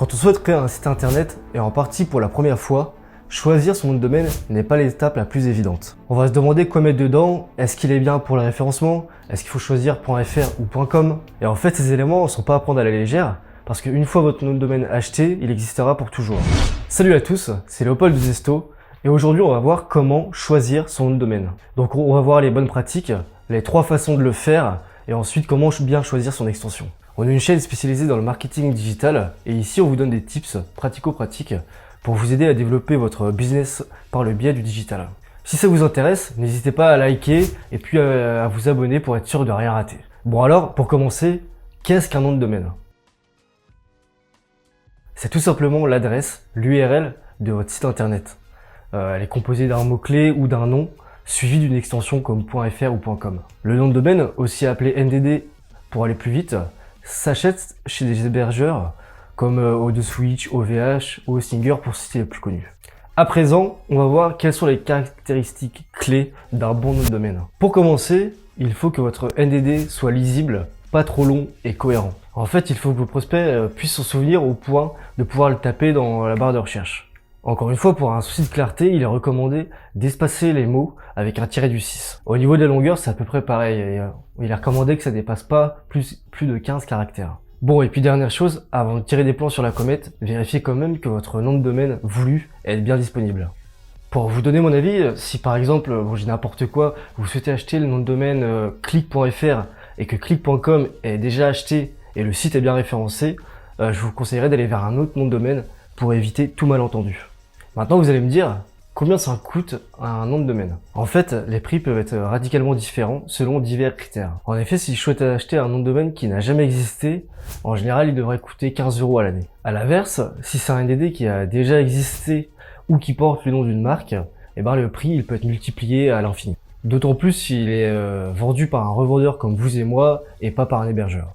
Quand on souhaite créer un site internet, et en partie pour la première fois, choisir son nom de domaine n'est pas l'étape la plus évidente. On va se demander quoi mettre dedans, est-ce qu'il est bien pour le référencement, est-ce qu'il faut choisir .fr ou .com. Et en fait, ces éléments ne sont pas à prendre à la légère, parce qu'une fois votre nom de domaine acheté, il existera pour toujours. Salut à tous, c'est Léopold de Zesto, et aujourd'hui on va voir comment choisir son nom de domaine. Donc on va voir les bonnes pratiques, les 3 façons de le faire, et ensuite comment bien choisir son extension. On est une chaîne spécialisée dans le marketing digital, et ici on vous donne des tips pratico-pratiques pour vous aider à développer votre business par le biais du digital. Si ça vous intéresse, n'hésitez pas à liker et puis à vous abonner pour être sûr de rien rater. Bon alors, pour commencer, qu'est-ce qu'un nom de domaine? C'est tout simplement l'adresse, l'URL de votre site internet. Elle est composée d'un mot-clé ou d'un nom, suivi d'une extension comme .fr ou .com. Le nom de domaine, aussi appelé NDD pour aller plus vite, s'achète chez des hébergeurs comme O2Switch, OVH ou Hostinger pour citer les plus connus. À présent, on va voir quelles sont les caractéristiques clés d'un bon nom de domaine. Pour commencer, il faut que votre NDD soit lisible, pas trop long et cohérent. En fait, il faut que vos prospects puissent s'en souvenir au point de pouvoir le taper dans la barre de recherche. Encore une fois, pour un souci de clarté, il est recommandé d'espacer les mots avec un tiret du 6. Au niveau de la longueur, c'est à peu près pareil. Et, il est recommandé que ça dépasse pas plus de 15 caractères. Bon, et puis dernière chose, avant de tirer des plans sur la comète, vérifiez quand même que votre nom de domaine voulu est bien disponible. Pour vous donner mon avis, si par exemple, bon, j'ai n'importe quoi, vous souhaitez acheter le nom de domaine click.fr et que click.com est déjà acheté et le site est bien référencé, je vous conseillerais d'aller vers un autre nom de domaine pour éviter tout malentendu. Maintenant, vous allez me dire, combien ça coûte un nom de domaine? En fait, les prix peuvent être radicalement différents selon divers critères. En effet, si je souhaite acheter un nom de domaine qui n'a jamais existé, en général, il devrait coûter 15 € à l'année. À l'inverse, si c'est un NDD qui a déjà existé ou qui porte le nom d'une marque, eh ben, le prix il peut être multiplié à l'infini. D'autant plus s'il est vendu par un revendeur comme vous et moi et pas par un hébergeur.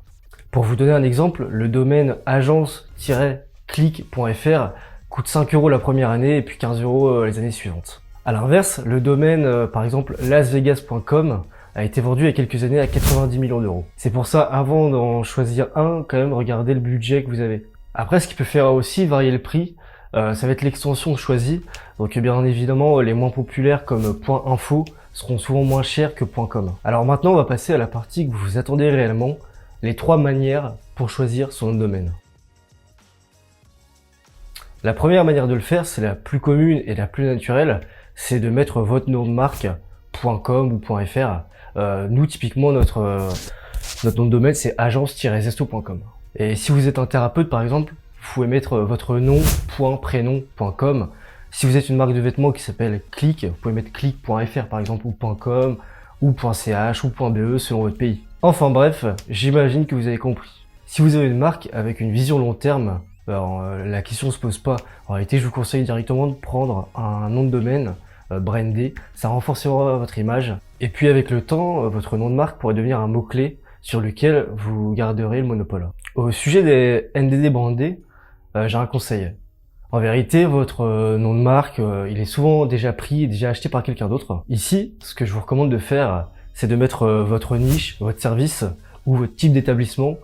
Pour vous donner un exemple, le domaine agence-click.fr coûte 5 € la première année et puis 15 € les années suivantes. À l'inverse, le domaine, par exemple, lasvegas.com a été vendu il y a quelques années à 90 millions d'euros. C'est pour ça, avant d'en choisir un, quand même, regardez le budget que vous avez. Après, ce qui peut faire aussi varier le prix, ça va être l'extension choisie. Donc, bien évidemment, les moins populaires comme .info seront souvent moins chers que .com. Alors maintenant, on va passer à la partie que vous vous attendez réellement, les 3 manières pour choisir son nom de domaine. La première manière de le faire, c'est la plus commune et la plus naturelle, c'est de mettre votre nom de marque .com ou .fr. Nous, typiquement, notre nom de domaine, c'est agence-zesto.com. Et si vous êtes un thérapeute, par exemple, vous pouvez mettre votre nom, .prénom, .com. Si vous êtes une marque de vêtements qui s'appelle Click, vous pouvez mettre click.fr, par exemple, ou .com, ou .ch, ou .be, selon votre pays. Enfin bref, j'imagine que vous avez compris. Si vous avez une marque avec une vision long terme, alors, la question se pose pas. En réalité, je vous conseille directement de prendre un nom de domaine brandé. Ça renforcera votre image. Et puis avec le temps, votre nom de marque pourrait devenir un mot-clé sur lequel vous garderez le monopole. Au sujet des NDD brandés, j'ai un conseil. En vérité, votre nom de marque, il est souvent déjà pris et déjà acheté par quelqu'un d'autre. Ici, ce que je vous recommande de faire, c'est de mettre votre niche, votre service ou votre type d'établissement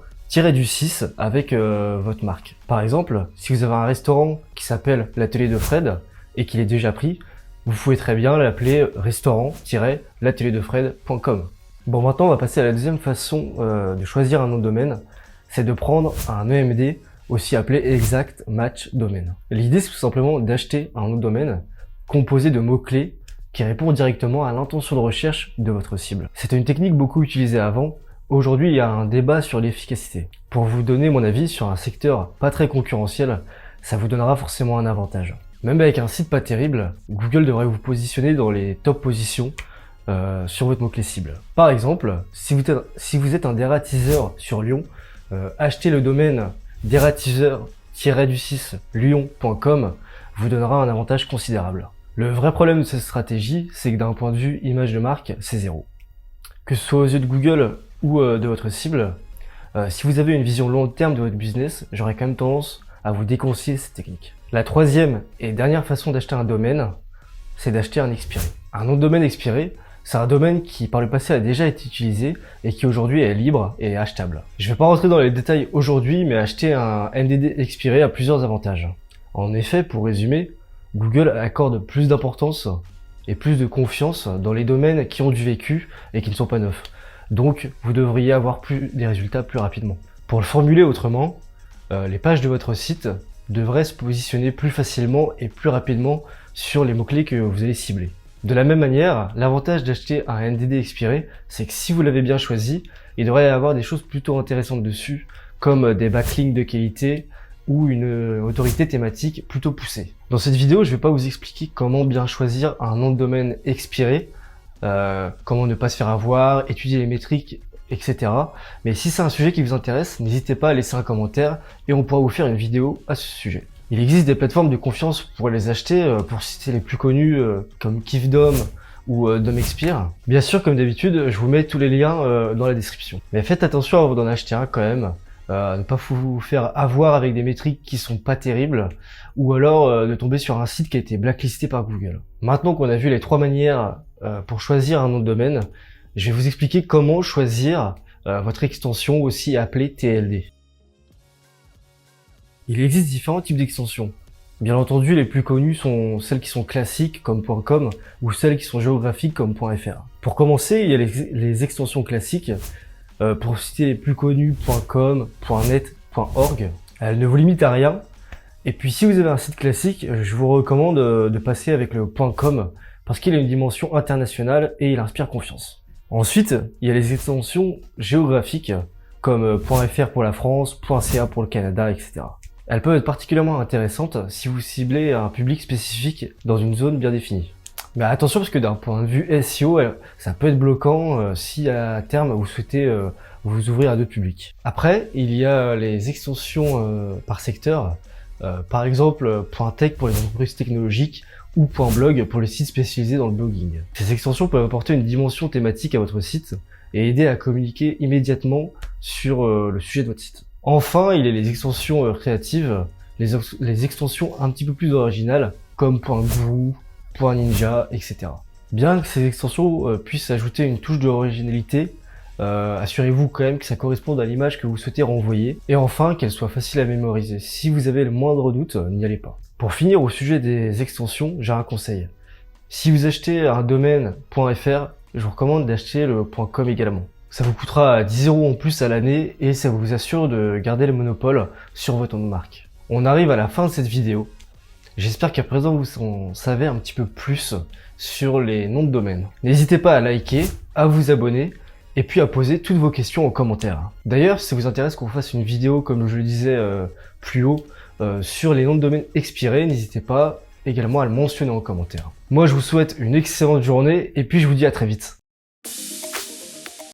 du 6 avec votre marque. Par exemple, si vous avez un restaurant qui s'appelle l'Atelier de Fred et qu'il est déjà pris, vous pouvez très bien l'appeler restaurant-l'atelierdefred.com. Bon, maintenant on va passer à la deuxième façon de choisir un nom de domaine, c'est de prendre un EMD, aussi appelé Exact Match Domain. L'idée c'est tout simplement d'acheter un nom de domaine composé de mots-clés qui répondent directement à l'intention de recherche de votre cible. C'était une technique beaucoup utilisée avant. Aujourd'hui, il y a un débat sur l'efficacité. Pour vous donner mon avis sur un secteur pas très concurrentiel, ça vous donnera forcément un avantage. Même avec un site pas terrible, Google devrait vous positionner dans les top positions sur votre mot-clé cible. Par exemple, si vous êtes un dératiseur sur Lyon, achetez le domaine dératiseur-du6 lyon.com vous donnera un avantage considérable. Le vrai problème de cette stratégie, c'est que d'un point de vue image de marque, c'est zéro. Que ce soit aux yeux de Google ou de votre cible, si vous avez une vision long terme de votre business, j'aurais quand même tendance à vous déconseiller cette technique. La troisième et dernière façon d'acheter un domaine, c'est d'acheter un expiré. Un nom de domaine expiré, C'est un domaine qui par le passé a déjà été utilisé et qui aujourd'hui est libre et achetable. Je vais pas rentrer dans les détails aujourd'hui, mais acheter un NDD expiré a plusieurs avantages. En effet, pour résumer, Google accorde plus d'importance et plus de confiance dans les domaines qui ont du vécu et qui ne sont pas neufs. Donc, vous devriez avoir des résultats plus rapidement. Pour le formuler autrement, les pages de votre site devraient se positionner plus facilement et plus rapidement sur les mots-clés que vous allez cibler. De la même manière, l'avantage d'acheter un NDD expiré, c'est que si vous l'avez bien choisi, il devrait y avoir des choses plutôt intéressantes dessus, comme des backlinks de qualité ou une autorité thématique plutôt poussée. Dans cette vidéo, je ne vais pas vous expliquer comment bien choisir un nom de domaine expiré, comment ne pas se faire avoir, étudier les métriques, etc. Mais si c'est un sujet qui vous intéresse, n'hésitez pas à laisser un commentaire et on pourra vous faire une vidéo à ce sujet. Il existe des plateformes de confiance pour les acheter, pour citer les plus connus comme Kifdom ou DomExpire. Bien sûr, comme d'habitude, je vous mets tous les liens dans la description. Mais faites attention avant d'en acheter un quand même. Ne pas vous faire avoir avec des métriques qui sont pas terribles, ou alors de tomber sur un site qui a été blacklisté par Google. Maintenant qu'on a vu les 3 manières pour choisir un nom de domaine, je vais vous expliquer comment choisir votre extension, aussi appelée TLD. Il existe différents types d'extensions. Bien entendu, les plus connues sont celles qui sont classiques comme .com ou celles qui sont géographiques comme .fr. Pour commencer, il y a les extensions classiques. Pour citer les plus connus, .com, .net, .org. Elles ne vous limitent à rien. Et puis si vous avez un site classique, je vous recommande de passer avec le .com parce qu'il a une dimension internationale et il inspire confiance. Ensuite, il y a les extensions géographiques comme .fr pour la France, .ca pour le Canada, etc. Elles peuvent être particulièrement intéressantes si vous ciblez un public spécifique dans une zone bien définie. Mais attention parce que d'un point de vue SEO, ça peut être bloquant si à terme vous souhaitez vous ouvrir à d'autres publics. Après, il y a les extensions par secteur, par exemple .tech pour les entreprises technologiques ou .blog pour les sites spécialisés dans le blogging. Ces extensions peuvent apporter une dimension thématique à votre site et aider à communiquer immédiatement sur le sujet de votre site. Enfin, il y a les extensions créatives, les extensions un petit peu plus originales comme .guru, .ninja, etc. Bien que ces extensions puissent ajouter une touche d'originalité, assurez-vous quand même que ça corresponde à l'image que vous souhaitez renvoyer. Et enfin, qu'elles soient faciles à mémoriser. Si vous avez le moindre doute, n'y allez pas. Pour finir au sujet des extensions, j'ai un conseil. Si vous achetez un domaine .fr, je vous recommande d'acheter le .com également. Ça vous coûtera 10 € en plus à l'année et ça vous assure de garder le monopole sur votre nom de marque. On arrive à la fin de cette vidéo. J'espère qu'à présent vous en savez un petit peu plus sur les noms de domaine. N'hésitez pas à liker, à vous abonner et puis à poser toutes vos questions en commentaire. D'ailleurs, si ça vous intéresse qu'on fasse une vidéo, comme je le disais plus haut, sur les noms de domaine expirés, n'hésitez pas également à le mentionner en commentaire. Moi, je vous souhaite une excellente journée et puis je vous dis à très vite.